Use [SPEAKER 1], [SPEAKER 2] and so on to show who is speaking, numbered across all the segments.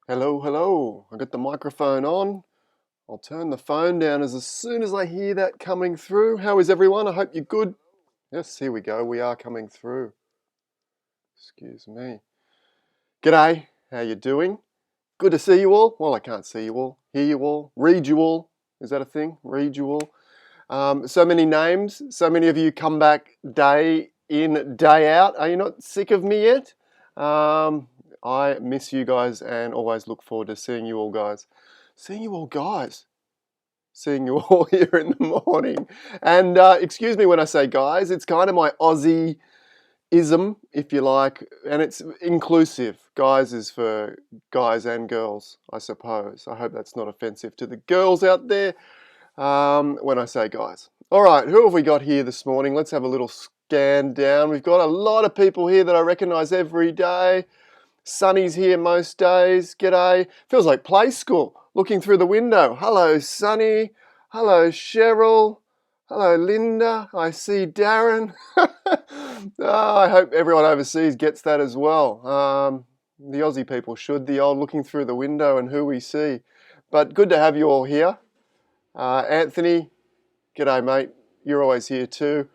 [SPEAKER 1] Hello, hello. I got the microphone on. I'll turn the phone down as soon as I hear that coming through. How is everyone? I hope you're good. Yes, here we go. We are coming through. Excuse me. G'day. How you doing? Good to see you all. Well, I can't see you all. Hear you all. Read you all. Is that a thing? Read you all. So many names. So many of you come back day in, day out. Are you not sick of me yet? I miss you guys and always look forward to seeing you all guys. Seeing you all guys. Seeing you all here in the morning. And excuse me when I say guys, it's kind of my Aussie-ism, if you like, and it's inclusive. Guys is for guys and girls, I suppose. I hope that's not offensive to the girls out there when I say guys. All right, who have we got here this morning? Let's have a little scan down. We've got a lot of people here that I recognise every day. Sunny's here most days. G'day. Feels like play school. Looking through the window. Hello, Sunny. Hello, Cheryl. Hello, Linda. I see Darren. I hope everyone overseas gets that as well. The Aussie people should. The old looking through the window and who we see. But good to have you all here. Anthony. G'day, mate. You're always here too.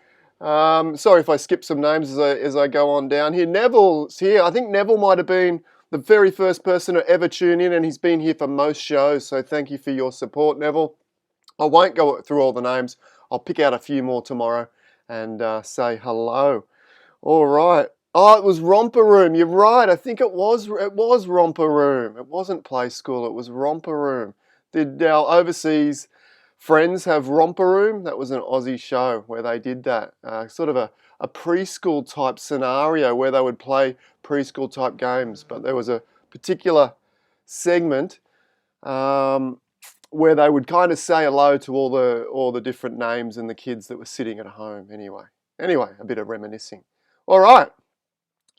[SPEAKER 1] Sorry if I skip some names as I go on down here. Neville's here. I think Neville might have been the very first person to ever tune in, and he's been here for most shows, so thank you for your support, Neville. I won't go through all the names. I'll pick out a few more tomorrow and say hello. All right. Oh, it was Romper Room. You're right. I think it was Romper Room. It wasn't Play School. It was Romper Room. Did our overseas friends have Romper Room? That was an Aussie show where they did that. Sort of a preschool type scenario where they would play preschool type games. But there was a particular segment where they would kind of say hello to all the different names and the kids that were sitting at home anyway. Anyway, a bit of reminiscing. All right,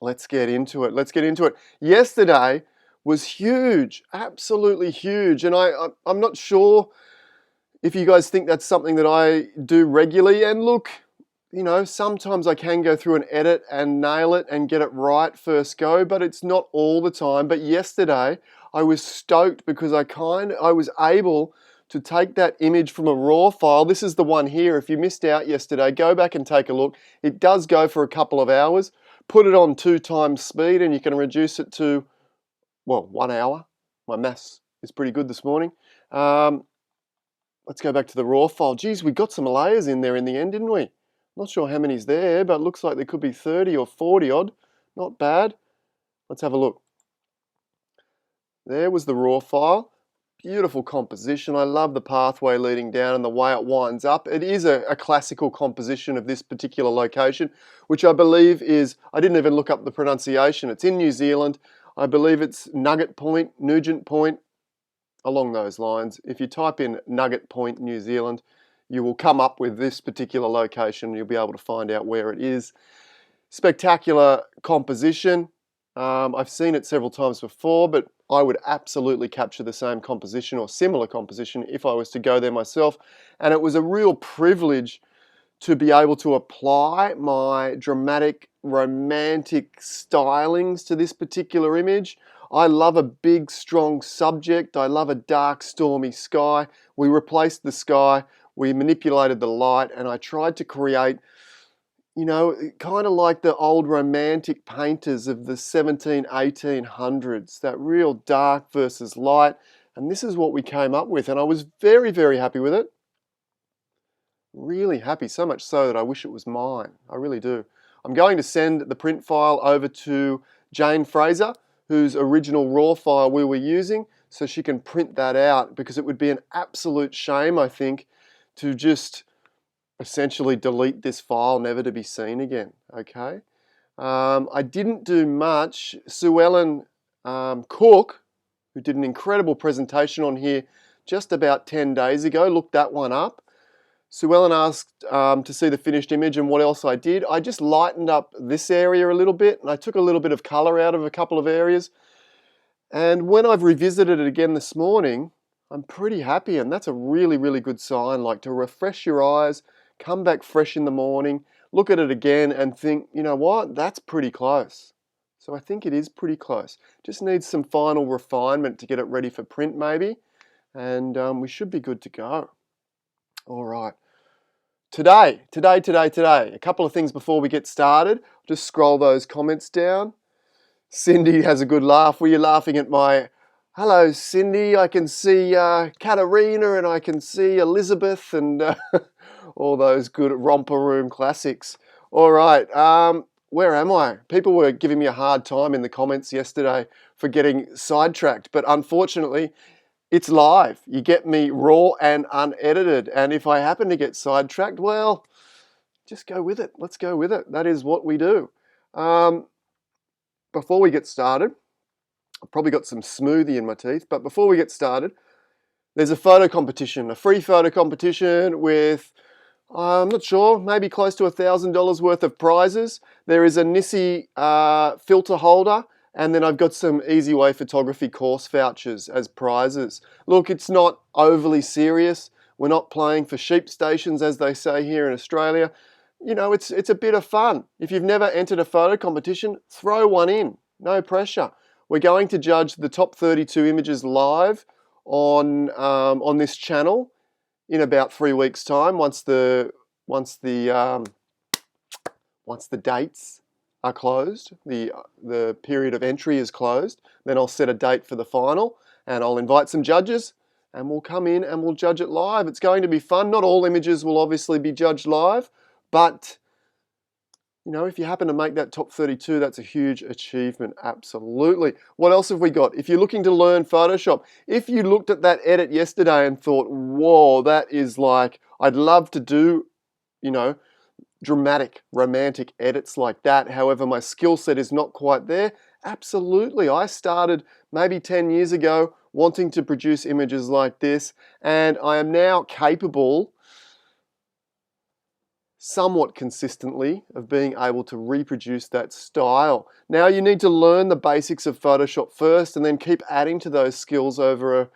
[SPEAKER 1] let's get into it. Yesterday was huge, absolutely huge. And I'm not sure if you guys think that's something that I do regularly. And look, you know, sometimes I can go through and edit and nail it and get it right first go, but it's not all the time. But yesterday I was stoked because I was able to take that image from a raw file. This is the one here. If you missed out yesterday, go back and take a look. It does go for a couple of hours. Put it on 2 times speed and you can reduce it to, well, 1 hour. My maths is pretty good this morning. Let's go back to the raw file. Geez, we got some layers in there in the end, didn't we? Not sure how many's there, but it looks like there could be 30 or 40 odd. Not bad. Let's have a look. There was the raw file. Beautiful composition. I love the pathway leading down and the way it winds up. It is a classical composition of this particular location, which I believe is, I didn't even look up the pronunciation. It's in New Zealand. I believe it's Nugget Point, Nugent Point, along those lines. If you type in Nugget Point, New Zealand, you will come up with this particular location. You'll be able to find out where it is. Spectacular composition. I've seen it several times before, but I would absolutely capture the same composition or similar composition if I was to go there myself. And it was a real privilege to be able to apply my dramatic, romantic stylings to this particular image. I love a big, strong subject. I love a dark, stormy sky. We replaced the sky, we manipulated the light, and I tried to create, you know, kind of like the old romantic painters of the 1800s, that real dark versus light. And this is what we came up with, and I was very, very happy with it. Really happy, so much so that I wish it was mine. I really do. I'm going to send the print file over to Jane Fraser, whose original raw file we were using, so she can print that out, because it would be an absolute shame, I think, to just essentially delete this file, never to be seen again, okay? I didn't do much. 𝗂𝗏𝗃, who did an incredible presentation on here just about 10 days ago, looked that one up. 𝗂𝗏 asked to see the finished image and what else I did. I just lightened up this area a little bit, and I took a little bit of color out of a couple of areas. And when I've revisited it again this morning, I'm pretty happy, and that's a really, really good sign, like to refresh your eyes, come back fresh in the morning, look at it again and think, you know what, that's pretty close. So I think it is pretty close. Just needs some final refinement to get it ready for print maybe. And we should be good to go. All right. Today, a couple of things before we get started. Just scroll those comments down. Cindy has a good laugh. Were you laughing at my, hello Cindy, I can see Katarina and I can see Elizabeth and all those good romper room classics. All right, where am I? People were giving me a hard time in the comments yesterday for getting sidetracked, but unfortunately, it's live. You get me raw and unedited, and if I happen to get sidetracked, well, just go with it. Let's go with it. That is what we do. Before we get started, I've probably got some smoothie in my teeth, but before we get started, there's a photo competition, a free photo competition with, I'm not sure, maybe close to $1,000 worth of prizes. There is a 𝗚𝗎𝗄𝗃 filter holder, and then I've got some 𝗃𝗵𝗄𝗃 photography course vouchers as prizes. Look, it's not overly serious. We're not playing for sheep stations, as they say here in Australia. You know, it's a bit of fun. If you've never entered a photo competition, throw one in. No pressure. We're going to judge the top 32 images live on this channel in about 3 weeks' time. Once the dates are closed, the period of entry is closed, then I'll set a date for the final, and I'll invite some judges, and we'll come in and we'll judge it live. It's going to be fun. Not all images will obviously be judged live, but you know, if you happen to make that top 32, that's a huge achievement, absolutely. What else have we got? If you're looking to learn Photoshop, if you looked at that edit yesterday and thought, whoa, that is like, I'd love to do, you know, dramatic, romantic edits like that. However, my skill set is not quite there. Absolutely. I started maybe 10 years ago wanting to produce images like this, and I am now capable somewhat consistently of being able to reproduce that style. Now you need to learn the basics of Photoshop first and then keep adding to those skills over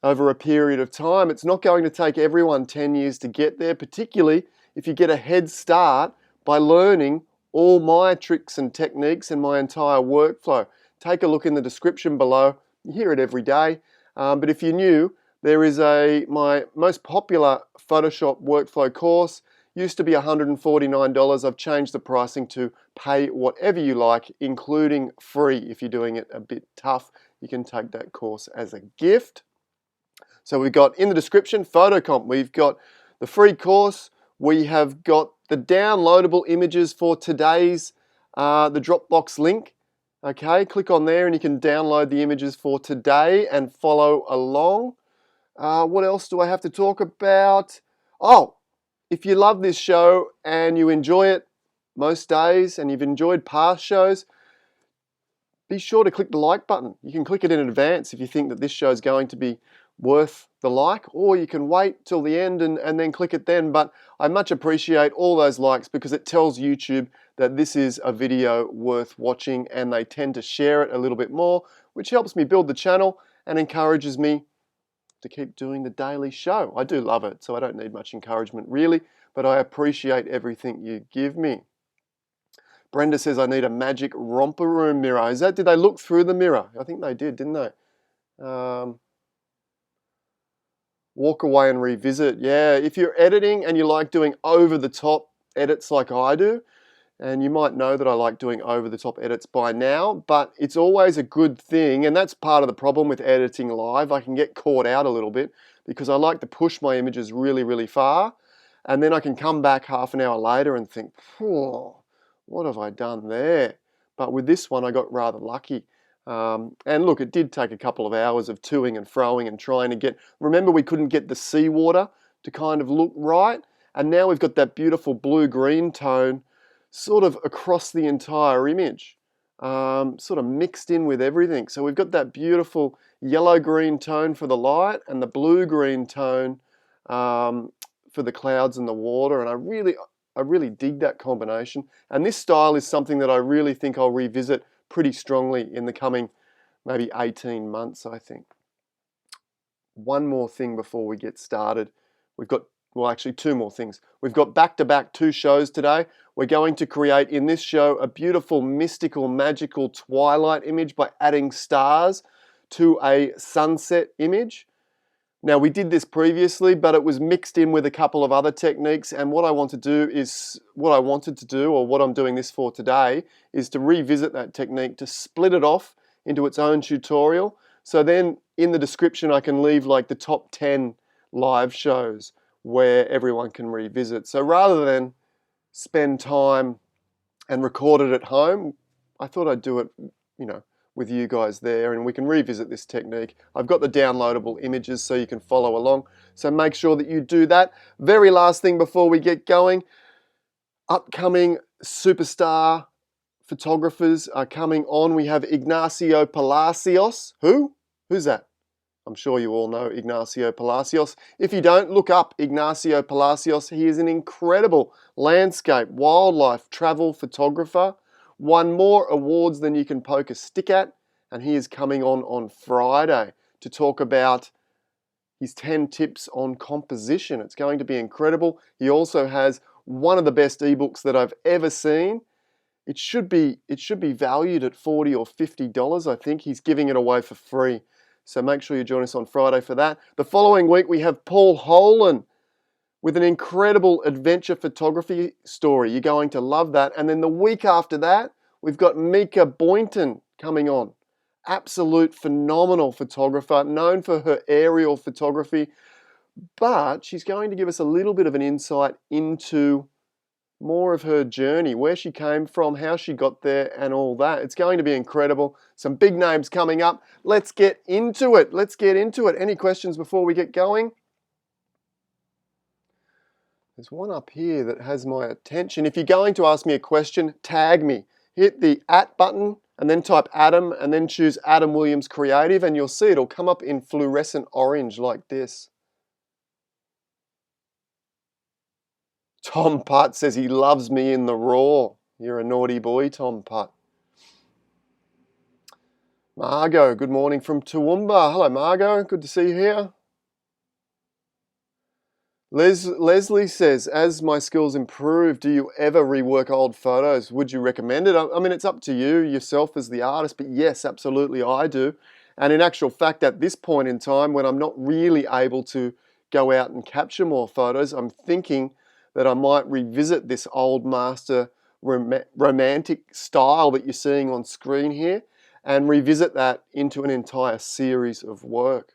[SPEAKER 1] a period of time. It's not going to take everyone 10 years to get there, particularly if you get a head start by learning all my tricks and techniques and my entire workflow. Take a look in the description below. You hear it every day. But if you're new, there is my most popular Photoshop workflow course. Used to be $149. I've changed the pricing to pay whatever you like, including free. If you're doing it a bit tough, you can take that course as a gift. So we've got in the description, Photocomp. We've got the free course. We have got the downloadable images for today's, the Dropbox link. Okay, click on there and you can download the images for today and follow along. What else do I have to talk about? Oh, if you love this show and you enjoy it most days and you've enjoyed past shows, be sure to click the like button. You can click it in advance if you think that this show is going to be worth the like, or you can wait till the end and then click it then. But I much appreciate all those likes because it tells YouTube that this is a video worth watching, and they tend to share it a little bit more, which helps me build the channel and encourages me to keep doing the daily show. I do love it, so I don't need much encouragement really, but I appreciate everything you give me. Brenda says I need a magic romper room mirror. Did they look through the mirror? I think they did, didn't they? Walk away and revisit. Yeah, if you're editing and you like doing over-the-top edits like I do, and you might know that I like doing over-the-top edits by now, but it's always a good thing, and that's part of the problem with editing live. I can get caught out a little bit because I like to push my images really, really far, and then I can come back half an hour later and think, what have I done there? But with this one, I got rather lucky. And look, it did take a couple of hours of toing and froing and trying to get, remember we couldn't get the seawater to kind of look right, and now we've got that beautiful blue-green tone sort of across the entire image, sort of mixed in with everything. So we've got that beautiful yellow-green tone for the light and the blue-green tone for the clouds and the water, and I really dig that combination. And this style is something that I really think I'll revisit pretty strongly in the coming maybe 18 months, I think. One more thing before we get started. We've got, well, actually two more things. We've got back-to-back 2 shows today. We're going to create in this show a beautiful, mystical, magical twilight image by adding stars to a sunset image. Now, we did this previously, but it was mixed in with a couple of other techniques, and what I'm doing this for today is to revisit that technique, to split it off into its own tutorial. So then in the description I can leave like the top 10 live shows where everyone can revisit. So rather than spend time and record it at home, I thought I'd do it, with you guys there, and we can revisit this technique. I've got the downloadable images so you can follow along. So make sure that you do that. Very last thing before we get going, upcoming superstar photographers are coming on. We have 𝗟𝗵𝗄𝗧𝗂𝗧𝗂𝗍𝗔. Who's that? I'm sure you all know 𝗟𝗵𝗄𝗄𝗧𝗂𝗧𝗂𝗍. If you don't, look up 𝗟𝗵𝗄𝗄𝗧𝗂𝗧𝗂𝗧. He is an incredible landscape, wildlife, travel photographer. Won more awards than you can poke a stick at. And he is coming on Friday to talk about his 10 tips on composition. It's going to be incredible. He also has one of the best ebooks that I've ever seen. It should be valued at $40 or $50, I think. He's giving it away for free. So make sure you join us on Friday for that. The following week we have 𝗃𝗆𝗆 with an incredible adventure photography story. You're going to love that. And then the week after that, we've got 𝗃𝗵𝗄𝗃 coming on. Absolute phenomenal photographer, known for her aerial photography, but she's going to give us a little bit of an insight into more of her journey, where she came from, how she got there, and all that. It's going to be incredible. Some big names coming up. Let's get into it. Any questions before we get going? There's one up here that has my attention. If you're going to ask me a question, tag me. Hit the @ button and then type Adam and then choose Adam Williams Creative, and you'll see it'll come up in fluorescent orange like this. Tom Putt says he loves me in the raw. You're a naughty boy, Tom Putt. Margot, good morning from Toowoomba. Hello, Margot. Good to see you here. Leslie says, as my skills improve, do you ever rework old photos? Would you recommend it? I mean, it's up to you, yourself as the artist, but yes, absolutely I do. And in actual fact, at this point in time, when I'm not really able to go out and capture more photos, I'm thinking that I might revisit this old master romantic style that you're seeing on screen here and revisit that into an entire series of work.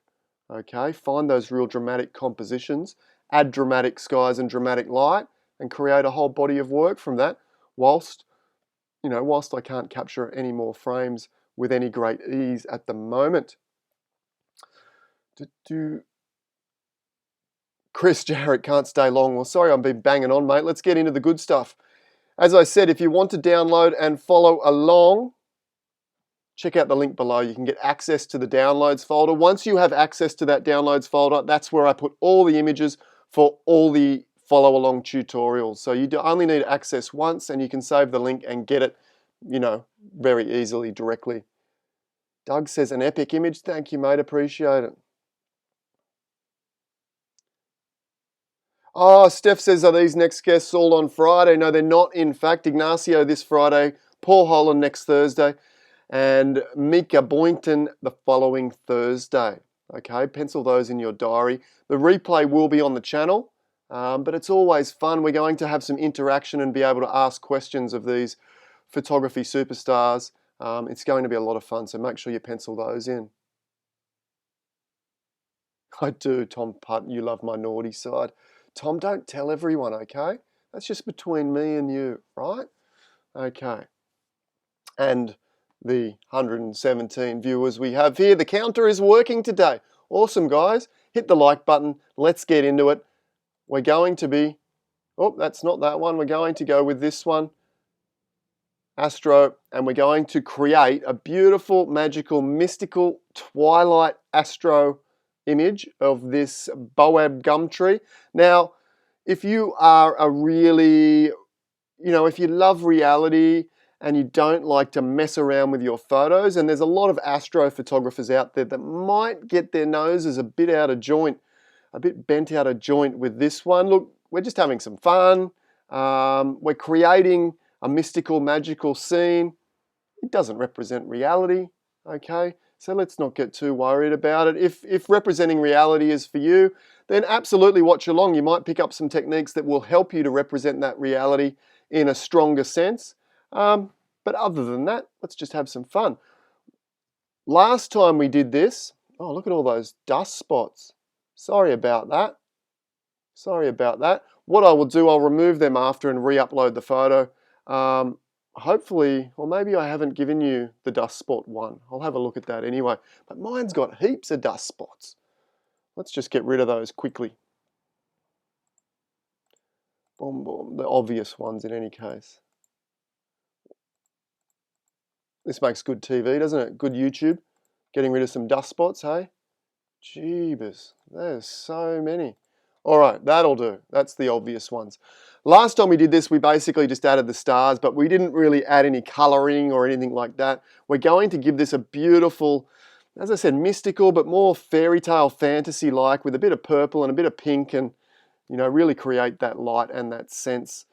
[SPEAKER 1] Okay, find those real dramatic compositions, add dramatic skies and dramatic light, and create a whole body of work from that, whilst I can't capture any more frames with any great ease at the moment. Chris Jarrett can't stay long. Well, sorry, I've been banging on, mate. Let's get into the good stuff. As I said, if you want to download and follow along, check out the link below. You can get access to the downloads folder. Once you have access to that downloads folder, that's where I put all the images for all the follow along tutorials. So you only need access once, and you can save the link and get it, very easily directly. Doug says an epic image. Thank you, mate. Appreciate it. Oh, Steph says, are these next guests all on Friday? No, they're not. In fact, Ignacio this Friday, 𝗃𝗆𝗆 next Thursday, and 𝗃𝗵𝗄𝗃 the following Thursday. Okay, pencil those in your diary. The replay will be on the channel, but it's always fun. We're going to have some interaction and be able to ask questions of these photography superstars. It's going to be a lot of fun, so make sure you pencil those in. I do, Tom Putt, you love my naughty side. Tom, don't tell everyone, okay? That's just between me and you, right? Okay. And the 117 viewers we have here, the counter is working today. Awesome, guys. Hit the like button. Let's get into it. We're going to be, oh, that's not that one. We're going to go with this one, Astro, and we're going to create a beautiful, magical, mystical twilight astro image of this baobab gum tree. Now, if you are a really, if you love reality and you don't like to mess around with your photos, and there's a lot of astrophotographers out there that might get their noses a bit out of joint, a bit bent out of joint with this one. Look, we're just having some fun. We're creating a mystical, magical scene. It doesn't represent reality, okay? So let's not get too worried about it. If representing reality is for you, then absolutely watch along. You might pick up some techniques that will help you to represent that reality in a stronger sense. But other than that, let's just have some fun. Last time we did this, oh, look at all those dust spots. Sorry about that. Sorry about that. What I will do, I'll remove them after and re-upload the photo. Hopefully, or maybe I haven't given you the dust spot one. I'll have a look at that anyway. But mine's got heaps of dust spots. Let's just get rid of those quickly. Boom, boom. The obvious ones in any case. This makes good TV, doesn't it? Good YouTube. Getting rid of some dust spots, hey? Jeebus, there's so many. All right, that'll do. That's the obvious ones. Last time we did this, we basically just added the stars, but we didn't really add any coloring or anything like that. We're going to give this a beautiful, as I said, mystical, but more fairy tale fantasy-like, with a bit of purple and a bit of pink, and, you know, really create that light and that sense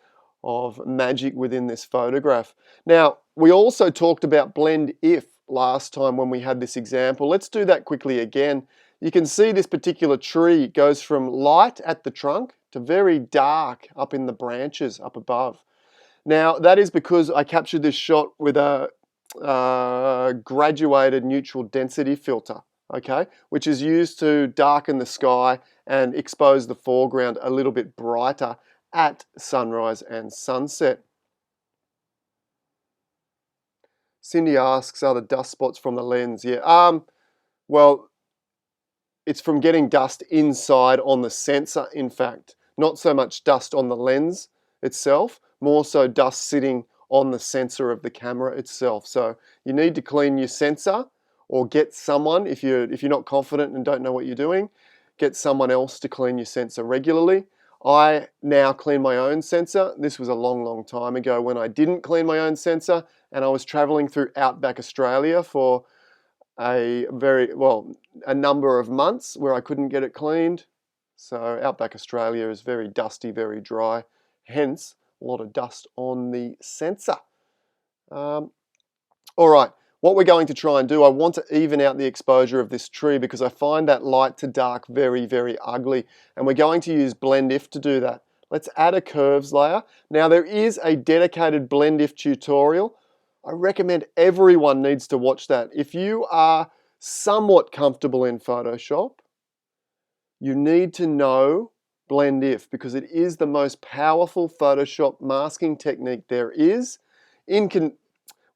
[SPEAKER 1] of magic within this photograph. Now, we also talked about blend if last time when we had this example. Let's do that quickly again. You can see this particular tree goes from light at the trunk to very dark up in the branches up above. Now, that is because I captured this shot with a graduated neutral density filter, okay, which is used to darken the sky and expose the foreground a little bit brighter at sunrise and sunset. Cindy asks, are the dust spots from the lens? Yeah, well, it's from getting dust inside on the sensor, in fact. Not so much dust on the lens itself, more so dust sitting on the sensor of the camera itself. So you need to clean your sensor, or get someone, if you're not confident and don't know what you're doing, get someone else to clean your sensor regularly. I now clean my own sensor. This was a long, long time ago when I didn't clean my own sensor, and I was traveling through outback Australia for a number of months where I couldn't get it cleaned. So outback Australia is very dusty, very dry, hence a lot of dust on the sensor. All right, what we're going to try and do, I want to even out the exposure of this tree because I find that light to dark very, very ugly, and we're going to use blend if to do that. Let's add a curves layer. Now, there is a dedicated blend if tutorial. I recommend everyone needs to watch that. If you are somewhat comfortable in Photoshop, you need to know blend if, because it is the most powerful Photoshop masking technique there is.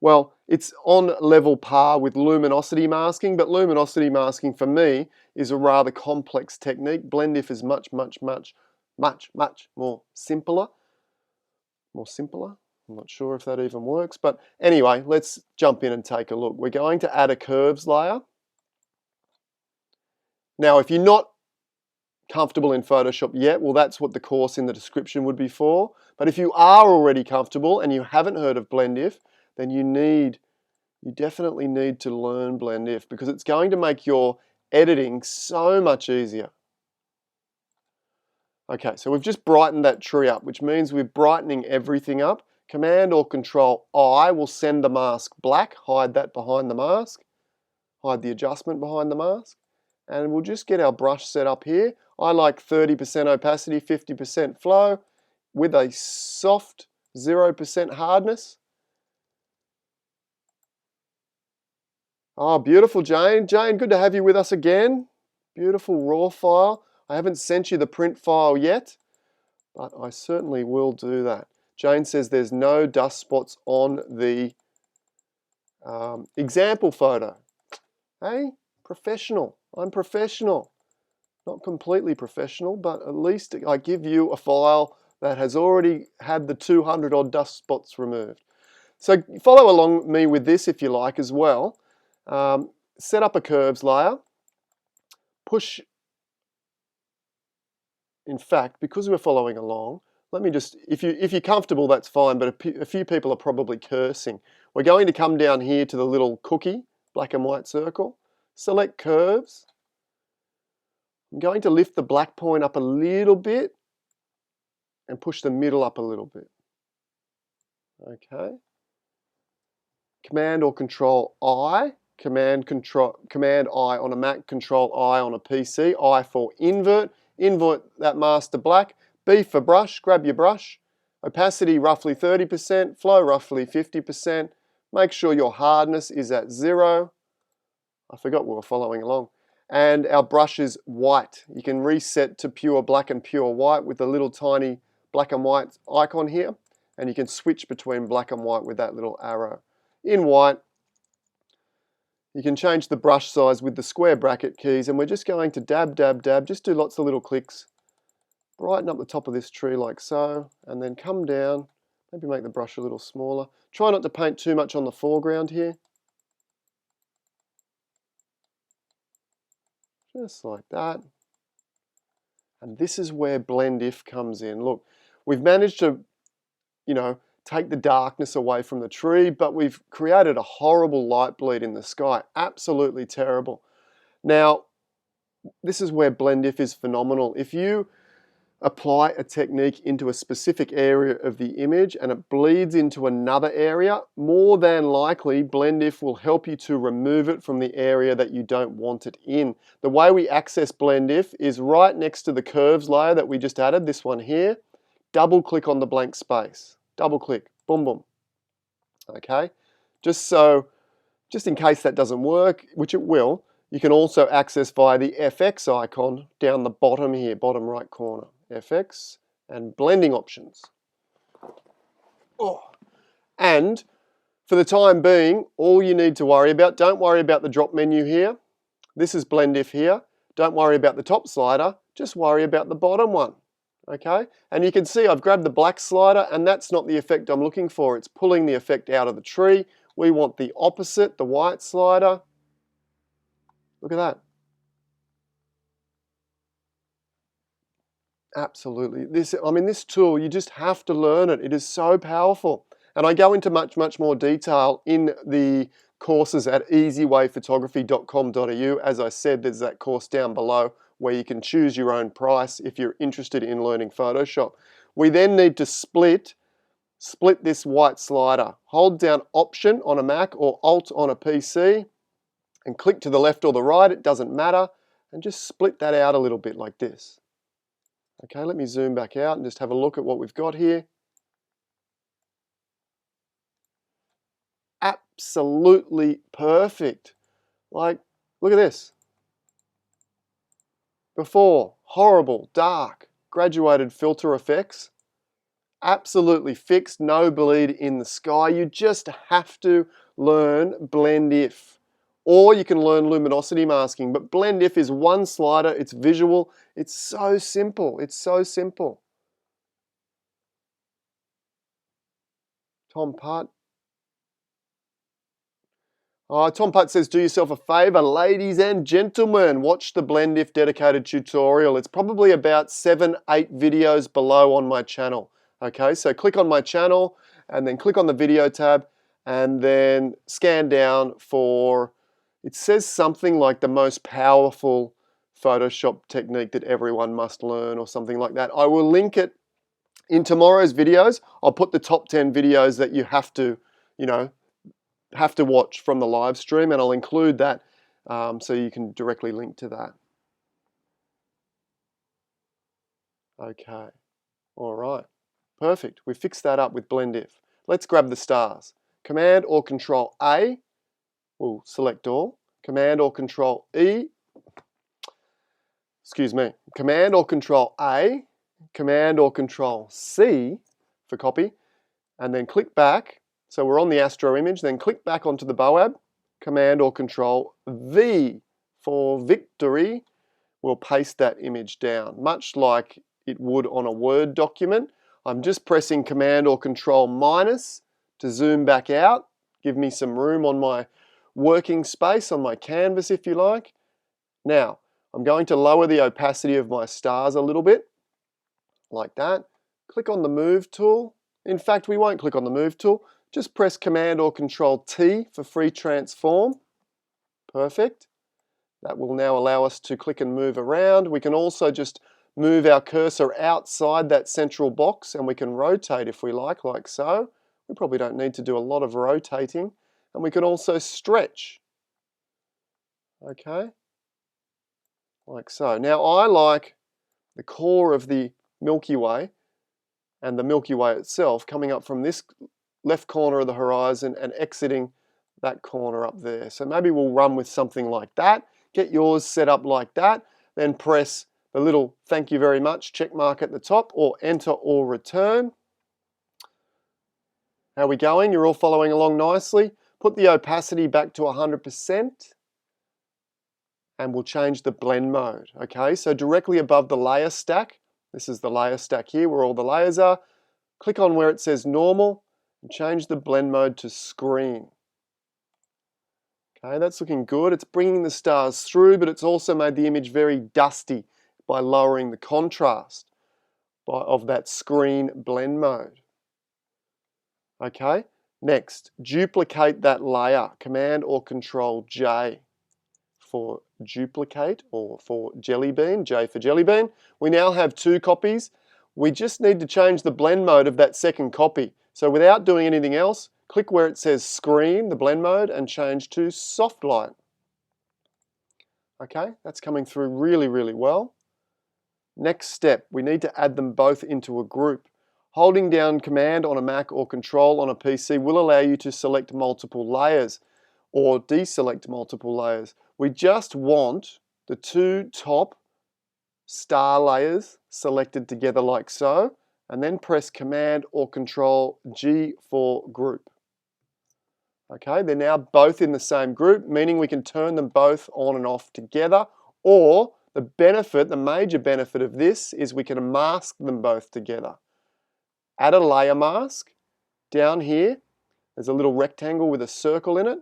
[SPEAKER 1] Well, it's on level par with luminosity masking, but luminosity masking for me is a rather complex technique. Blend if is much, much, much, much, much more simpler. I'm not sure if that even works, but anyway, let's jump in and take a look. We're going to add a curves layer. Now, if you're not comfortable in Photoshop yet, well, that's what the course in the description would be for. But if you are already comfortable and you haven't heard of blend if, then you definitely need to learn blend if, because it's going to make your editing so much easier. Okay, so we've just brightened that tree up, which means we're brightening everything up. Command or Control I will send the mask black, hide that behind the mask, hide the adjustment behind the mask, and we'll just get our brush set up here. I like 30% opacity, 50% flow, with a soft 0% hardness. Oh, beautiful, Jane. Jane, good to have you with us again. Beautiful raw file. I haven't sent you the print file yet, but I certainly will do that. Jane says there's no dust spots on the example photo. Hey, professional. I'm professional. Not completely professional, but at least I give you a file that has already had the 200 odd dust spots removed. So follow along me with this if you like as well. Set up a curves layer. Push. In fact, because we're following along, let me just, if you're comfortable, that's fine, but a few people are probably cursing. We're going to come down here to the little cookie, black and white circle, select curves. I'm going to lift the black point up a little bit, and push the middle up a little bit. Okay. Command or Control I, Command I on a Mac, Control I on a PC, I for invert, invert that mask to black, B for brush, grab your brush, opacity roughly 30%, flow roughly 50%, make sure your hardness is at 0, I forgot we were following along, and our brush is white. You can reset to pure black and pure white with the little tiny black and white icon here, and you can switch between black and white with that little arrow. In white, you can change the brush size with the square bracket keys, and we're just going to dab, dab, dab, just do lots of little clicks. Brighten up the top of this tree like so, and then come down, maybe make the brush a little smaller. Try not to paint too much on the foreground here. Just like that. And this is where Blend If comes in. Look, we've managed to, take the darkness away from the tree, but we've created a horrible light bleed in the sky. Absolutely terrible. Now, this is where Blend If is phenomenal. If you apply a technique into a specific area of the image and it bleeds into another area, more than likely Blend If will help you to remove it from the area that you don't want it in. The way we access Blend If is right next to the curves layer that we just added, this one here. Double click on the blank space. Double click, boom, boom. Okay, just in case that doesn't work, which it will, you can also access via the FX icon down the bottom here, bottom right corner. FX and blending options. Oh. And for the time being, all you need to worry about, don't worry about the drop menu here. This is Blend If here. Don't worry about the top slider, just worry about the bottom one. Okay, and you can see I've grabbed the black slider, and that's not the effect I'm looking for. It's pulling the effect out of the tree. We want the opposite, the white slider. Look at that. Absolutely. This tool, you just have to learn it. It is so powerful. And I go into much, much more detail in the courses at easywayphotography.com.au. As I said, there's that course down below where you can choose your own price if you're interested in learning Photoshop. We then need to split this white slider. Hold down Option on a Mac or Alt on a PC and click to the left or the right, it doesn't matter, and just split that out a little bit like this. Okay, let me zoom back out and just have a look at what we've got here. Absolutely perfect. Like, look at this. Before, horrible, dark, graduated filter effects. Absolutely fixed, no bleed in the sky. You just have to learn Blend If. Or you can learn luminosity masking, but Blend If is one slider, it's visual, it's so simple, it's so simple. Tom Putt. Tom Putt says, do yourself a favor, ladies and gentlemen, watch the Blend If dedicated tutorial. It's probably about 7-8 videos below on my channel. Okay, so click on my channel and then click on the video tab and then scan down for, it says something like the most powerful Photoshop technique that everyone must learn or something like that. I will link it in tomorrow's videos. I'll put the top 10 videos that you have to, have to watch from the live stream, and I'll include that so you can directly link to that. Okay, all right, perfect. We fixed that up with Blend If. Let's grab the stars. Command or Control A, we'll select all. Command or Control E, Command or Control A, Command or Control C for copy, and then click back. So we're on the Astro image, then click back onto the 𝗏𝗏, Command or Control V for victory. We'll paste that image down, much like it would on a Word document. I'm just pressing Command or Control minus to zoom back out, give me some room on my working space, on my canvas if you like. Now, I'm going to lower the opacity of my stars a little bit, like that. Click on the Move tool. In fact, we won't click on the Move tool. Just press Command or Control T for free transform. Perfect. That will now allow us to click and move around. We can also just move our cursor outside that central box, and we can rotate if we like so. We probably don't need to do a lot of rotating. And we can also stretch, okay, like so. Now I like the core of the Milky Way and the Milky Way itself coming up from this left corner of the horizon and exiting that corner up there. So maybe we'll run with something like that. Get yours set up like that, then press the little thank you very much check mark at the top, or enter or return. How are we going? You're all following along nicely. Put the opacity back to 100%, and we'll change the blend mode. Okay, so directly above the layer stack, this is the layer stack here where all the layers are. Click on where it says normal and change the blend mode to screen. Okay, that's looking good. It's bringing the stars through, but it's also made the image very dusty by lowering the contrast of that screen blend mode. Okay, next, duplicate that layer. Command or Control J for duplicate, or for jelly bean, J for jelly bean. We now have 2 copies. We just need to change the blend mode of that second copy. So without doing anything else, click where it says screen, the blend mode, and change to soft light. Okay, that's coming through really, really well. Next step, we need to add them both into a group. Holding down Command on a Mac or Control on a PC will allow you to select multiple layers or deselect multiple layers. We just want the 2 top star layers selected together like so, and then press Command or Control G for group. Okay, they're now both in the same group, meaning we can turn them both on and off together, or the major benefit of this is we can mask them both together. Add a layer mask. Down here, there's a little rectangle with a circle in it.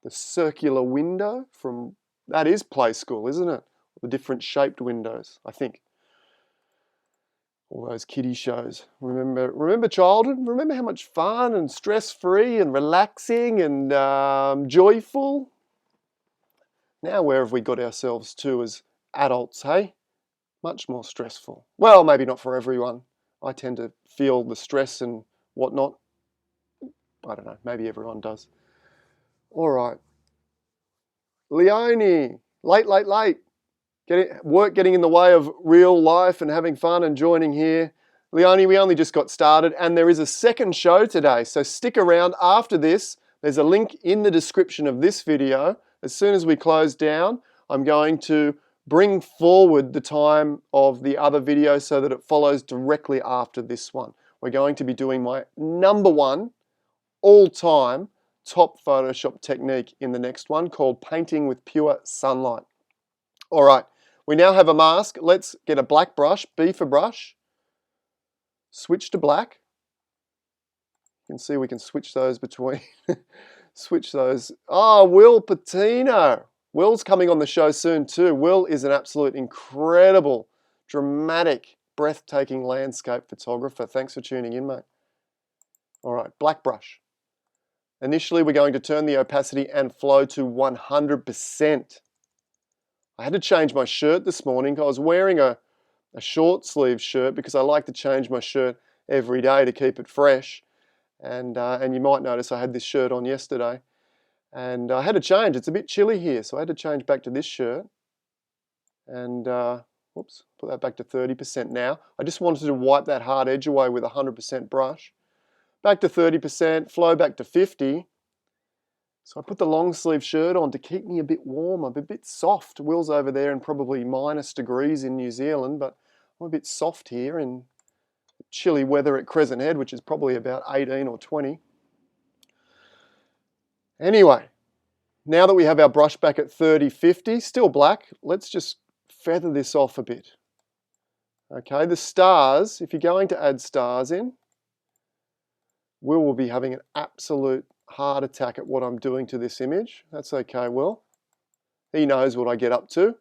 [SPEAKER 1] The circular window from, that is Play School, isn't it? The different shaped windows, I think. All those kiddie shows. Remember childhood? Remember how much fun and stress-free and relaxing and joyful? Now where have we got ourselves to as adults, hey? Much more stressful. Well, maybe not for everyone. I tend to feel the stress and whatnot. I don't know, maybe everyone does. All right. Leonie, late. Work getting in the way of real life and having fun and joining here. Leonie, we only just got started, and there is a second show today, so stick around after this. There's a link in the description of this video. As soon as we close down, I'm going to bring forward the time of the other video so that it follows directly after this one. We're going to be doing my #1 all-time top Photoshop technique in the next one, called painting with pure sunlight. All right, we now have a mask. Let's get a black brush, B for brush. Switch to black. You can see we can switch those between, switch those. Oh, Will Patino. Will's coming on the show soon too. Will is an absolute incredible, dramatic, breathtaking landscape photographer. Thanks for tuning in, mate. All right, black brush. Initially, we're going to turn the opacity and flow to 100%. I had to change my shirt this morning. I was wearing a short sleeve shirt because I like to change my shirt every day to keep it fresh. And you might notice I had this shirt on yesterday. And I had to change. It's a bit chilly here, so I had to change back to this shirt. And, whoops, put that back to 30% now. I just wanted to wipe that hard edge away with a 100% brush. Back to 30%, flow back to 50. So I put the long sleeve shirt on to keep me a bit warm. I'm a bit soft. Will's over there in probably -degrees in New Zealand, but I'm a bit soft here in chilly weather at Crescent Head, which is probably about 18 or 20. Anyway, now that we have our brush back at 30-50, still black, let's just feather this off a bit. Okay, the stars, if you're going to add stars in, Will be having an absolute heart attack at what I'm doing to this image. That's okay, Will. He knows what I get up to.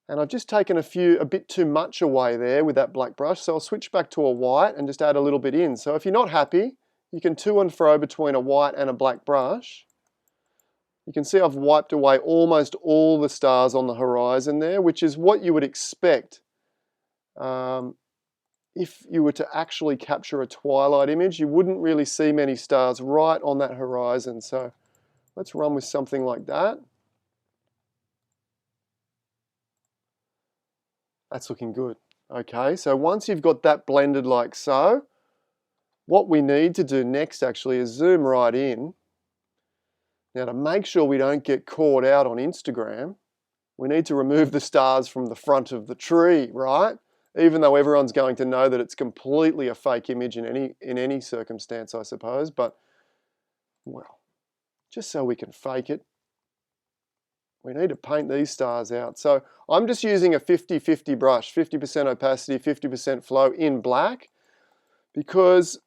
[SPEAKER 1] And I've just taken a bit too much away there with that black brush, so I'll switch back to a white and just add a little bit in. So if you're not happy, you can to and fro between a white and a black brush. You can see I've wiped away almost all the stars on the horizon there, which is what you would expect if you were to actually capture a twilight image. You wouldn't really see many stars right on that horizon. So let's run with something like that. That's looking good. Okay, so once you've got that blended like so, what we need to do next actually is zoom right in. Now, to make sure we don't get caught out on Instagram, we need to remove the stars from the front of the tree, right? Even though everyone's going to know that it's completely a fake image in any circumstance, I suppose. But, well, just so we can fake it, we need to paint these stars out. So I'm just using a 50-50 brush, 50% opacity, 50% flow in black, because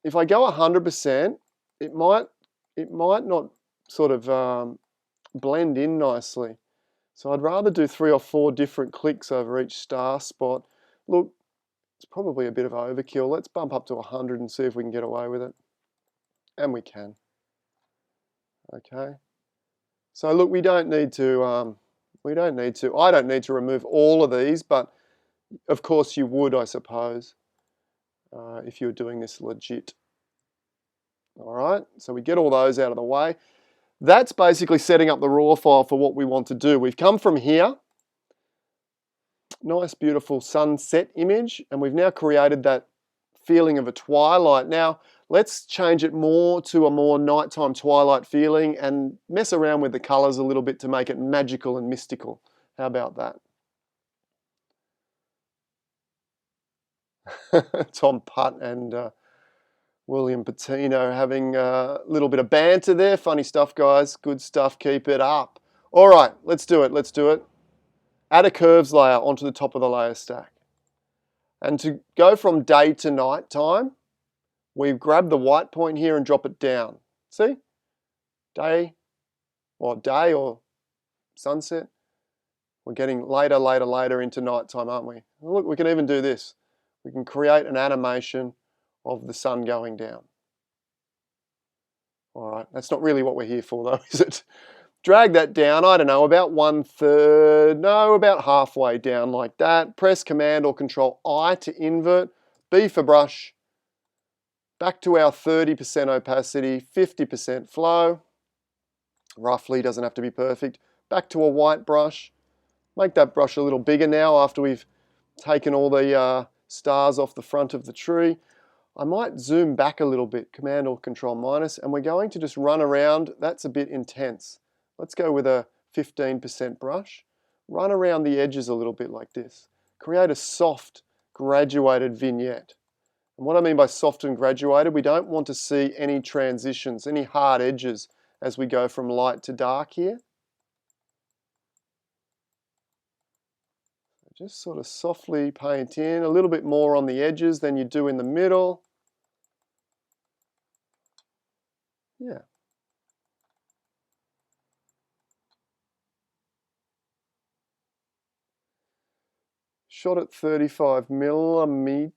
[SPEAKER 1] if I go 100%, it might not sort of blend in nicely. So I'd rather do 3 or 4 different clicks over each star spot. Look, it's probably a bit of overkill. Let's bump up to 100 and see if we can get away with it. And we can. Okay. So look, I don't need to remove all of these, but of course you would, I suppose, if you were doing this legit. All right, so we get all those out of the way. That's basically setting up the raw file for what we want to do. We've come from here, nice beautiful sunset image, and we've now created that feeling of a twilight. Now let's change it more to a more nighttime twilight feeling and mess around with the colors a little bit to make it magical and mystical. How about that? 𝗏𝗏𝗃 and William Patino having a little bit of banter there. Funny stuff, guys. Good stuff. Keep it up. All right, let's do it. Let's do it. Add a curves layer onto the top of the layer stack. And to go from day to night time, we grab the white point here and drop it down. See? Day or sunset. We're getting later, later, later into nighttime, aren't we? Look, we can even do this. We can create an animation of the sun going down. All right, that's not really what we're here for though, is it? Drag that down, I don't know, about 1/3, no, about halfway down like that. Press Command or Control I to invert. B for brush. Back to our 30% opacity, 50% flow. Roughly, doesn't have to be perfect. Back to a white brush. Make that brush a little bigger now after we've taken all the stars off the front of the tree. I might zoom back a little bit, Command or Control minus, and we're going to just run around. That's a bit intense. Let's go with a 15% brush. Run around the edges a little bit like this. Create a soft, graduated vignette. And what I mean by soft and graduated, we don't want to see any transitions, any hard edges as we go from light to dark here. Just sort of softly paint in a little bit more on the edges than you do in the middle. Yeah. Shot at 35mm.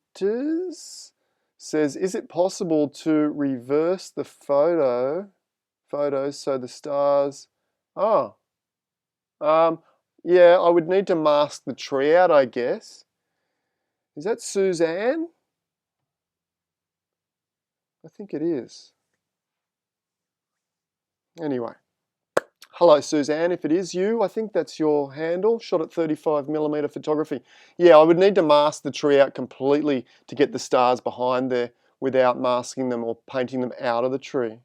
[SPEAKER 1] Says, is it possible to reverse the photos so the stars... Oh. Yeah, I would need to mask the tree out, I guess. Is that Suzanne? I think it is. Anyway. Hello, Suzanne. If it is you, I think that's your handle. Shot at 35mm photography. Yeah, I would need to mask the tree out completely to get the stars behind there without masking them or painting them out of the tree.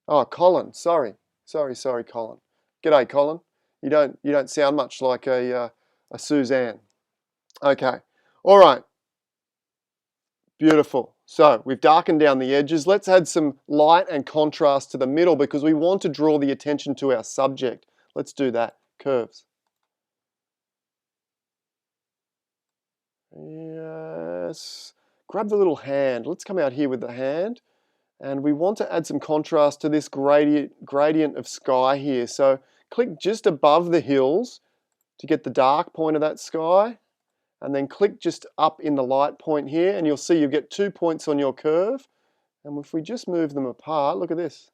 [SPEAKER 1] Oh, Colin. Sorry, Colin. G'day, Colin. You don't sound much like a Suzanne. Okay. All right. Beautiful. So we've darkened down the edges. Let's add some light and contrast to the middle because we want to draw the attention to our subject. Let's do that. Curves. Yes. Grab the little hand. Let's come out here with the hand. And we want to add some contrast to this gradient of sky here. So click just above the hills to get the dark point of that sky. And then click just up in the light point here, and you'll see you get 2 points on your curve. And if we just move them apart, look at this.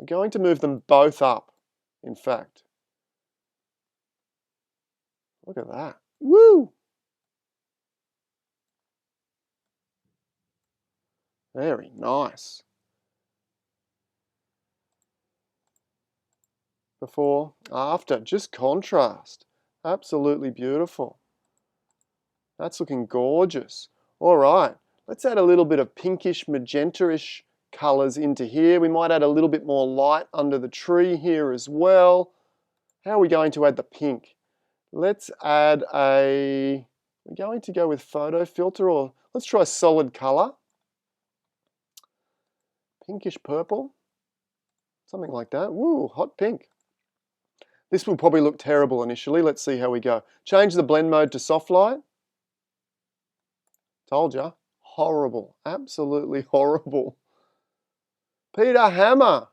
[SPEAKER 1] We're going to move them both up, in fact. Look at that. Woo! Very nice. Before, after, just contrast. Absolutely beautiful. That's looking gorgeous. All right, let's add a little bit of pinkish, magenta-ish colors into here. We might add a little bit more light under the tree here as well. How are we going to add the pink? Let's add a, we're going to go with photo filter, or let's try solid color. Pinkish purple, something like that. Woo, hot pink. This will probably look terrible initially. Let's see how we go. Change the blend mode to soft light. Told ya. Horrible. Absolutely horrible. Peter Hammer.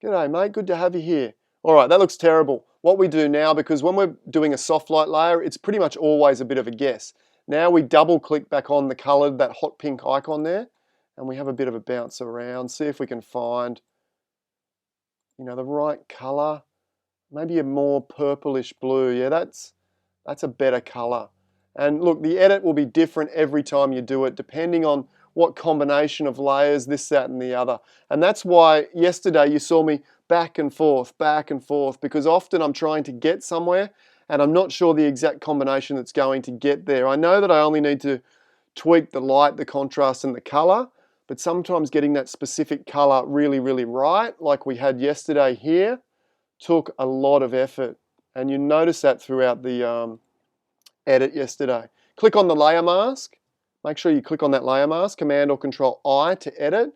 [SPEAKER 1] G'day, mate. Good to have you here. All right, that looks terrible. What we do now, because when we're doing a soft light layer, it's pretty much always a bit of a guess. Now we double click back on the color, that hot pink icon there, and we have a bit of a bounce around. See if we can find, you know, the right color. Maybe a more purplish blue. Yeah, that's a better color. And look, the edit will be different every time you do it, depending on what combination of layers, this, that, and the other. And that's why yesterday you saw me back and forth, because often I'm trying to get somewhere and I'm not sure the exact combination that's going to get there. I know that I only need to tweak the light, the contrast, and the color, but sometimes getting that specific color really, really right, like we had yesterday here, took a lot of effort. And you notice that throughout the edit yesterday. Click on the layer mask. Make sure you click on that layer mask. Command or Control I to edit.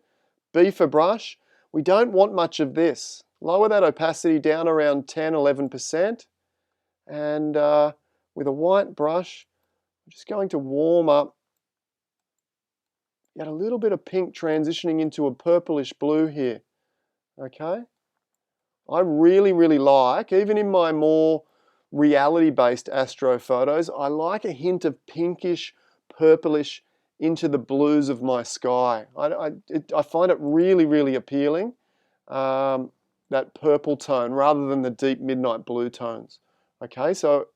[SPEAKER 1] B for brush. We don't want much of this. Lower that opacity down around 10, 11%. And with a white brush, I'm just going to warm up. Get a little bit of pink transitioning into a purplish blue here. Okay? I really, really like, even in my more reality-based astro photos, I like a hint of pinkish, purplish into the blues of my sky. I find it really, really appealing, that purple tone, rather than the deep midnight blue tones. Okay, so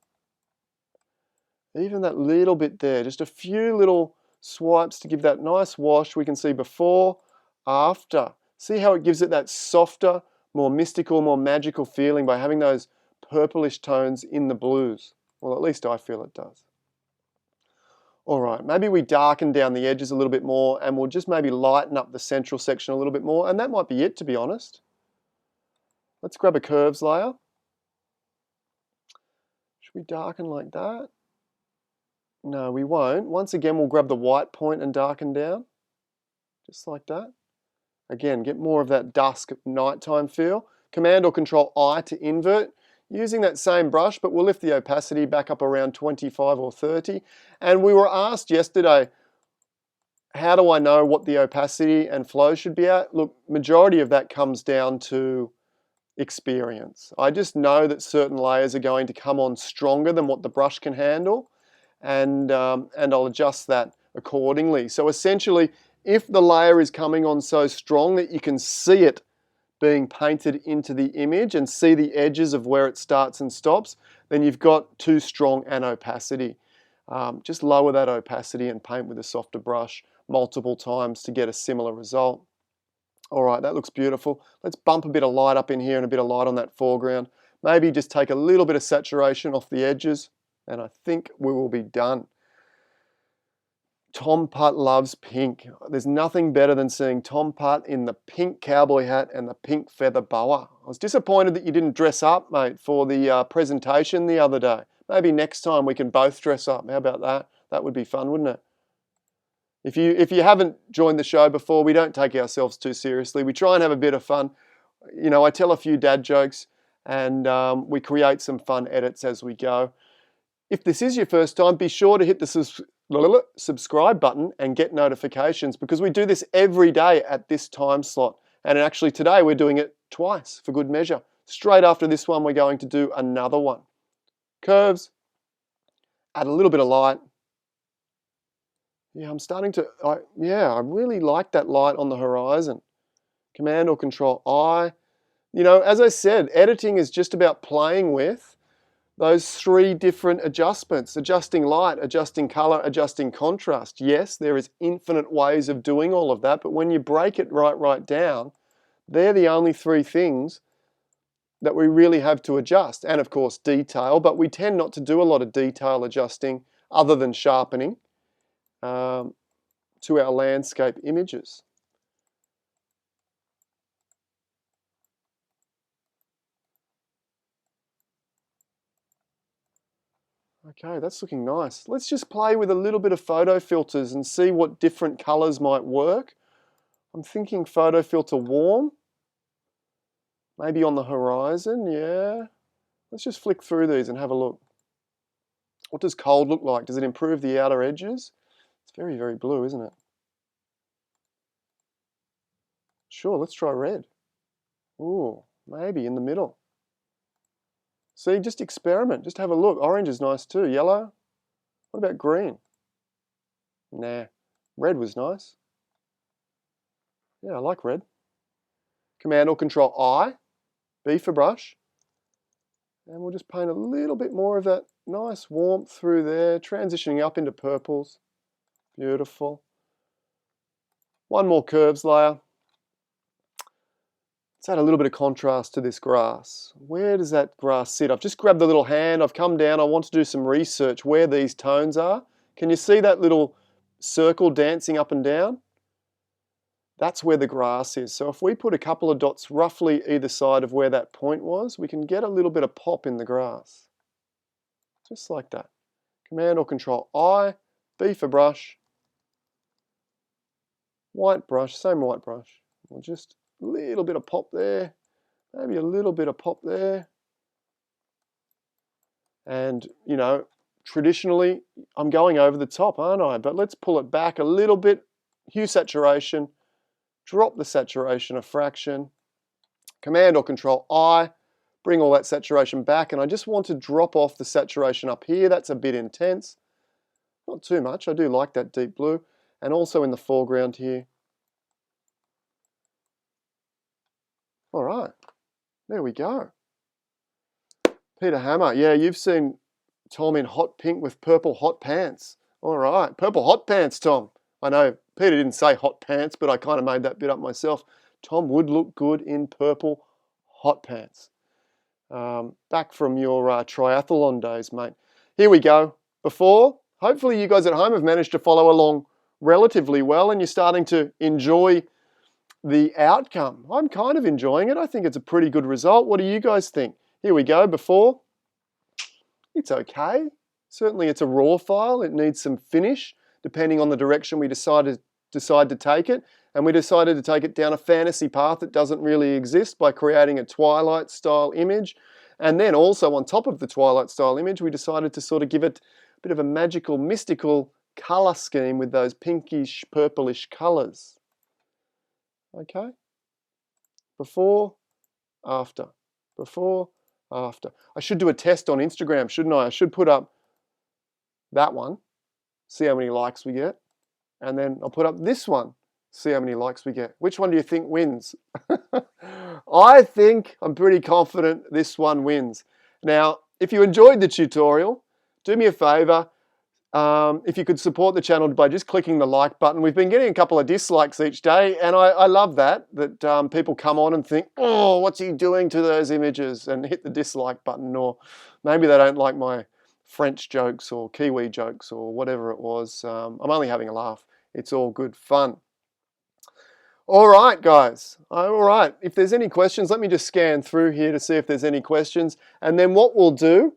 [SPEAKER 1] even that little bit there, just a few little swipes to give that nice wash. We can see before, after. See how it gives it that softer, more mystical, more magical feeling by having those purplish tones in the blues. Well, at least I feel it does. All right, maybe we darken down the edges a little bit more and we'll just maybe lighten up the central section a little bit more, and that might be it, to be honest. Let's grab a curves layer. Should we darken like that? No, we won't. Once again, we'll grab the white point and darken down, just like that. Again, get more of that dusk nighttime feel. Command or Control I to invert. Using that same brush, but we'll lift the opacity back up around 25 or 30. And we were asked yesterday, how do I know what the opacity and flow should be at? Look, majority of that comes down to experience. I just know that certain layers are going to come on stronger than what the brush can handle, and I'll adjust that accordingly. So essentially, if the layer is coming on so strong that you can see it being painted into the image and see the edges of where it starts and stops, then you've got too strong an opacity. Just lower that opacity and paint with a softer brush multiple times to get a similar result. All right, that looks beautiful. Let's bump a bit of light up in here and a bit of light on that foreground. Maybe just take a little bit of saturation off the edges, and I think we will be done. Tom Putt loves pink. There's nothing better than seeing Tom Putt in the pink cowboy hat and the pink feather boa. I was disappointed that you didn't dress up, mate, for the presentation the other day. Maybe next time we can both dress up. How about that? That would be fun, wouldn't it? If you haven't joined the show before, we don't take ourselves too seriously. We try and have a bit of fun. You know, I tell a few dad jokes, and we create some fun edits as we go. If this is your first time, be sure to hit the subscribe button and get notifications, because we do this every day at this time slot. And actually today we're doing it twice for good measure. Straight after this one, we're going to do another one. Curves, add a little bit of light. Yeah, I'm starting to, I really like that light on the horizon. Command or Control I. You know, as I said, editing is just about playing with those three different adjustments: adjusting light, adjusting color, adjusting contrast. Yes, there is infinite ways of doing all of that, but when you break it right down, they're the only three things that we really have to adjust. And of course, detail, but we tend not to do a lot of detail adjusting other than sharpening to our landscape images. Okay, that's looking nice. Let's just play with a little bit of photo filters and see what different colors might work. I'm thinking photo filter warm. Maybe on the horizon, yeah. Let's just flick through these and have a look. What does cold look like? Does it improve the outer edges? It's very, very blue, isn't it? Sure, let's try red. Ooh, maybe in the middle. See, just experiment, just have a look. Orange is nice too. Yellow? What about green? Nah, red was nice. Yeah, I like red. Command or Control I, B for brush. And we'll just paint a little bit more of that nice warmth through there, transitioning up into purples. Beautiful. One more curves layer. Let's add a little bit of contrast to this grass. Where does that grass sit? I've just grabbed the little hand, I've come down, I want to do some research where these tones are. Can you see that little circle dancing up and down? That's where the grass is. So if we put a couple of dots roughly either side of where that point was, we can get a little bit of pop in the grass. Just like that. Command or Control I, B for brush. White brush, same white brush. We'll just a little bit of pop there, maybe a little bit of pop there. And, you know, traditionally, I'm going over the top, aren't I? But let's pull it back a little bit. Hue saturation, drop the saturation a fraction. Command or Control I, bring all that saturation back. And I just want to drop off the saturation up here. That's a bit intense. Not too much. I do like that deep blue. And also in the foreground here. All right, there we go. 𝗃𝗃𝗀𝗃, yeah, you've seen Tom in hot pink with purple hot pants. All right, purple hot pants, Tom. I know Peter didn't say hot pants, but I kind of made that bit up myself. Tom would look good in purple hot pants. Back from your triathlon days, mate. Here we go. Before, hopefully you guys at home have managed to follow along relatively well and you're starting to enjoy the outcome. I'm kind of enjoying it. I think it's a pretty good result. What do you guys think? Here we go. Before, it's okay. Certainly it's a raw file. It needs some finish depending on the direction we decide to take it. And we decided to take it down a fantasy path that doesn't really exist by creating a Twilight style image. And then also on top of the Twilight style image, we decided to sort of give it a bit of a magical, mystical color scheme with those pinkish, purplish colors. Okay, before, after, before, after. I should do a test on Instagram, shouldn't I? I should put up that one, see how many likes we get. And then I'll put up this one, see how many likes we get. Which one do you think wins? I think, I'm pretty confident this one wins. Now, if you enjoyed the tutorial, do me a favor. If you could support the channel by just clicking the like button. We've been getting a couple of dislikes each day, and I love that people come on and think, oh, what's he doing to those images, and hit the dislike button, or maybe they don't like my French jokes or Kiwi jokes or whatever it was. I'm only having a laugh. It's all good fun. All right, guys. All right. If there's any questions, let me just scan through here to see if there's any questions, and then what we'll do,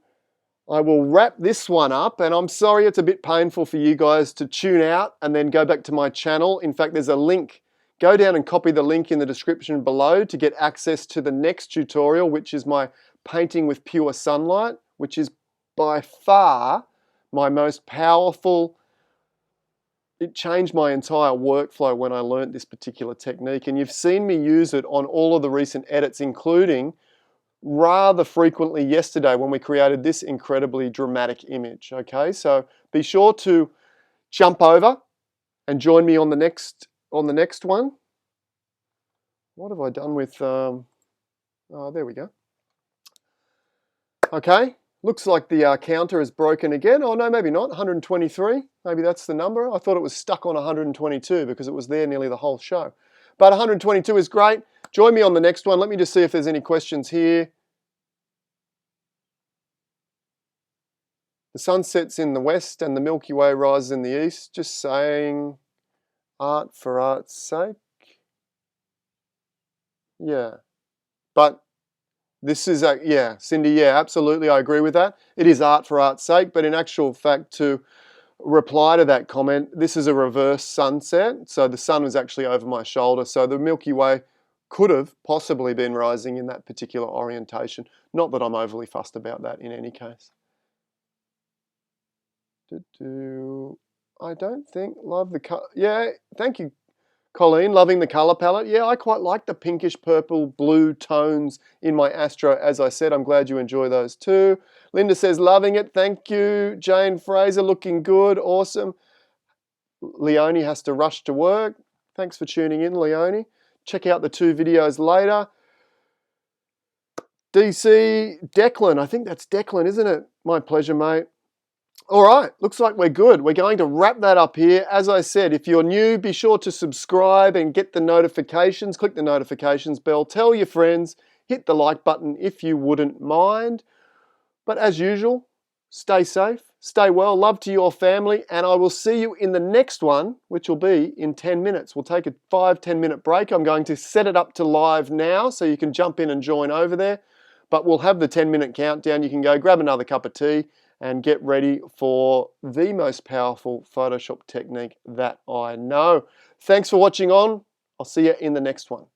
[SPEAKER 1] I will wrap this one up, and I'm sorry it's a bit painful for you guys to tune out and then go back to my channel. In fact, there's a link. Go down and copy the link in the description below to get access to the next tutorial, which is my painting with pure sunlight, which is by far my most powerful. It changed my entire workflow when I learned this particular technique, and you've seen me use it on all of the recent edits, including rather frequently yesterday when we created this incredibly dramatic image. Okay, so be sure to jump over and join me on the next one. what have I done with, oh, there we go. Okay, looks like the counter is broken again. Oh no, maybe not, 123. Maybe that's the number. I thought it was stuck on 122 because it was there nearly the whole show. But 122 is great. Join me on the next one. Let me just see if there's any questions here. The sun sets in the west and the Milky Way rises in the east. Just saying, art for art's sake. Yeah, but this is yeah, Cindy, yeah, absolutely, I agree with that. It is art for art's sake, but in actual fact, to reply to that comment, this is a reverse sunset, so the sun was actually over my shoulder, so the Milky Way could have possibly been rising in that particular orientation. Not that I'm overly fussed about that in any case. I don't think, love the color, yeah, thank you, Colleen, loving the colour palette. Yeah, I quite like the pinkish purple blue tones in my Astro. As I said, I'm glad you enjoy those too. Linda says, loving it. Thank you. Jane Fraser, looking good. Awesome. Leonie has to rush to work. Thanks for tuning in, Leonie. Check out the 2 videos later. DC, Declan. I think that's Declan, isn't it? My pleasure, mate. All right, looks like we're good. We're going to wrap that up here. As I said, if you're new, be sure to subscribe and get the notifications. Click the notifications bell. Tell your friends. Hit the like button if you wouldn't mind. But as usual, stay safe, stay well, love to your family, and I will see you in the next one, which will be in 10 minutes. We'll take a 5-10 minute break. I'm going to set it up to live now so you can jump in and join over there. But we'll have the 10-minute countdown. You can go grab another cup of tea and get ready for the most powerful Photoshop technique that I know. Thanks for watching on. I'll see you in the next one.